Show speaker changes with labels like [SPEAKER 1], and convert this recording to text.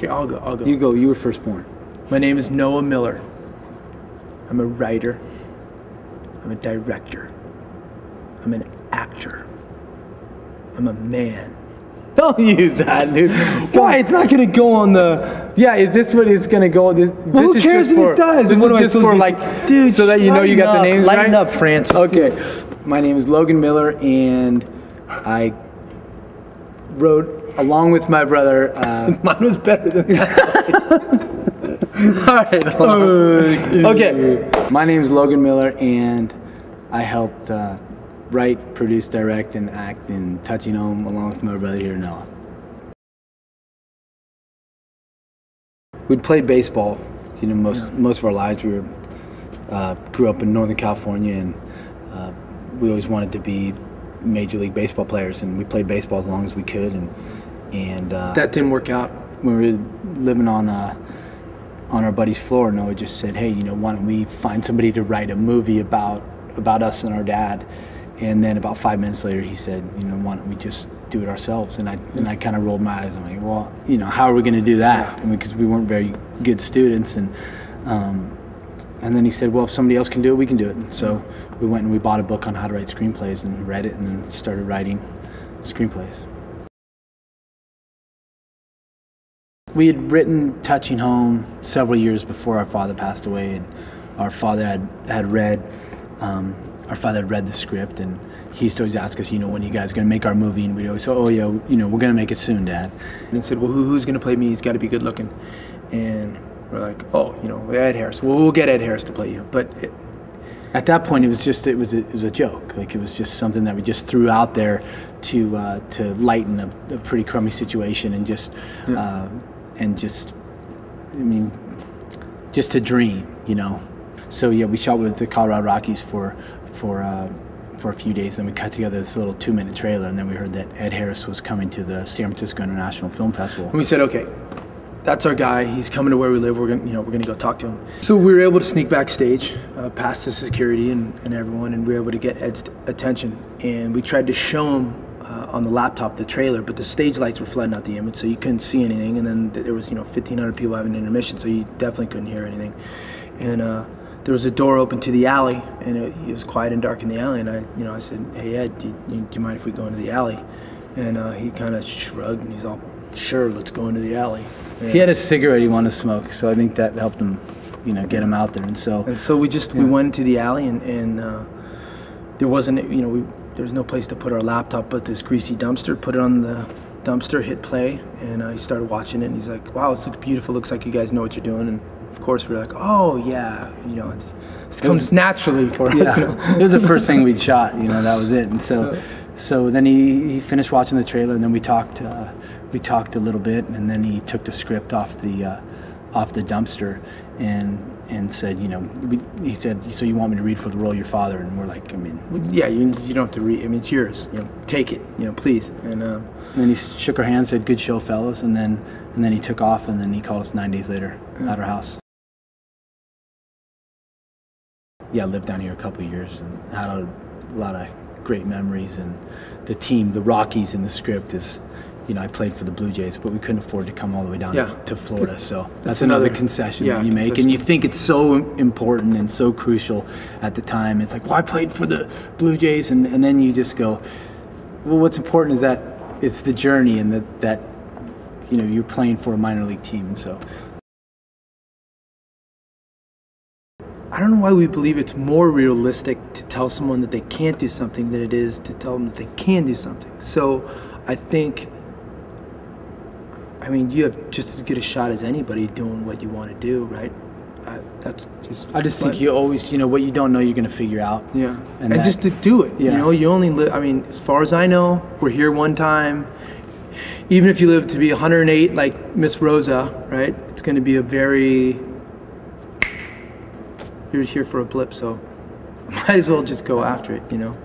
[SPEAKER 1] Okay, I'll go.
[SPEAKER 2] You go. You were firstborn.
[SPEAKER 1] My name is Noah Miller. I'm a writer. I'm a director. I'm an actor. I'm a man.
[SPEAKER 2] Don't use that, dude.
[SPEAKER 1] Why? It's not gonna go on the. Yeah, is this what it's gonna go? This
[SPEAKER 2] who
[SPEAKER 1] is
[SPEAKER 2] cares
[SPEAKER 1] just
[SPEAKER 2] if
[SPEAKER 1] for,
[SPEAKER 2] it does?
[SPEAKER 1] This
[SPEAKER 2] what
[SPEAKER 1] is just for like,
[SPEAKER 2] dude,
[SPEAKER 1] so that you know you got the names
[SPEAKER 2] lighten
[SPEAKER 1] right.
[SPEAKER 2] up, Francis.
[SPEAKER 1] Okay, my name is Logan Miller, and I wrote along with my brother.
[SPEAKER 2] Mine was better than that.
[SPEAKER 1] All right. Okay. My name is Logan Miller, and I helped write, produce, direct, and act in Touching Home along with my brother here, Noah. We'd played baseball, you know, most of our lives. We grew up in Northern California, and we always wanted to be Major League Baseball players, and we played baseball as long as we could. And that didn't work out.
[SPEAKER 2] When we were living on our buddy's floor, Noah just said, "Hey, you know, why don't we find somebody to write a movie about us and our dad?" And then about 5 minutes later, he said, "You know, why don't we just do it ourselves?" And I kind of rolled my eyes. I'm like, "Well, you know, how are we going to do that?" I mean, because we weren't very good students. And then he said, "Well, if somebody else can do it, we can do it." And so we went and we bought a book on how to write screenplays and read it, and then started writing screenplays. We had written Touching Home several years before our father passed away, and our father had read the script, and he used to always ask us, you know, when are you guys going to make our movie? And we'd always say, "Oh yeah, you know, we're going to make it soon, Dad."
[SPEAKER 1] And he said, "Well, who's going to play me? He's got to be good looking." And we're like, "Oh, you know, Ed Harris. Well, we'll get Ed Harris to play you." But
[SPEAKER 2] at that point, it was a joke. Like, it was just something that we just threw out there to lighten a pretty crummy situation, and just just to dream, you know. So yeah, we shot with the Colorado Rockies for a few days. Then we cut together this little 2-minute trailer, and then we heard that Ed Harris was coming to the San Francisco International Film Festival.
[SPEAKER 1] And we said, "Okay, that's our guy. He's coming to where we live. We're gonna go talk to him." So we were able to sneak backstage, past the security and everyone, and we were able to get Ed's attention. And we tried to show him on the laptop the trailer, but the stage lights were flooding out the image, so you couldn't see anything. And then there was 1,500 people having an intermission, so you definitely couldn't hear anything. And there was a door open to the alley, and it was quiet and dark in the alley. And I said, "Hey Ed, do you mind if we go into the alley?" And he kind of shrugged, and he's all, "Sure, let's go into the alley."
[SPEAKER 2] He had a cigarette he wanted to smoke, so I think that helped him, you know, get him out there. And so
[SPEAKER 1] we went into the alley, and there wasn't, there was no place to put our laptop but this greasy dumpster. Put it on the dumpster, hit play, and he started watching it, and he's like, "Wow, this looks beautiful. Looks like you guys know what you're doing." And of course, we're like, "Oh yeah, you know, it comes naturally for us."
[SPEAKER 2] Yeah.
[SPEAKER 1] You know?
[SPEAKER 2] It was the first thing we'd shot, you know, that was it. And so then he finished watching the trailer, and then we talked a little bit, and then he took the script off the dumpster and said, you know, he said, "So you want me to read for the role of your father?" And we're like, I mean,
[SPEAKER 1] yeah, you don't have to read. I mean, it's yours. You know, take it. You know, please. And
[SPEAKER 2] then he shook our hands, said, "Good show, fellas," and then he took off, and then he called us 9 days later at our house. Yeah, I lived down here a couple of years and had a lot of great memories. And the team, the Rockies in the script is, you know, I played for the Blue Jays, but we couldn't afford to come all the way down to Florida. So that's another concession that you make. And you think it's so important and so crucial at the time. It's like, well, I played for the Blue Jays. And then you just go, well, what's important is that it's the journey, and that you know, you're playing for a minor league team. And so
[SPEAKER 1] I don't know why we believe it's more realistic to tell someone that they can't do something than it is to tell them that they can do something. So I think, I mean, you have just as good a shot as anybody doing what you want to do, right?
[SPEAKER 2] I just think you always, you know, what you don't know, you're going to figure out.
[SPEAKER 1] Yeah. And just to do it.
[SPEAKER 2] Yeah.
[SPEAKER 1] You know, you only live, I mean, as far as I know, we're here one time. Even if you live to be 108 like Miss Rosa, right? It's going to be a very, you're here for a blip, so might as well just go after it, you know?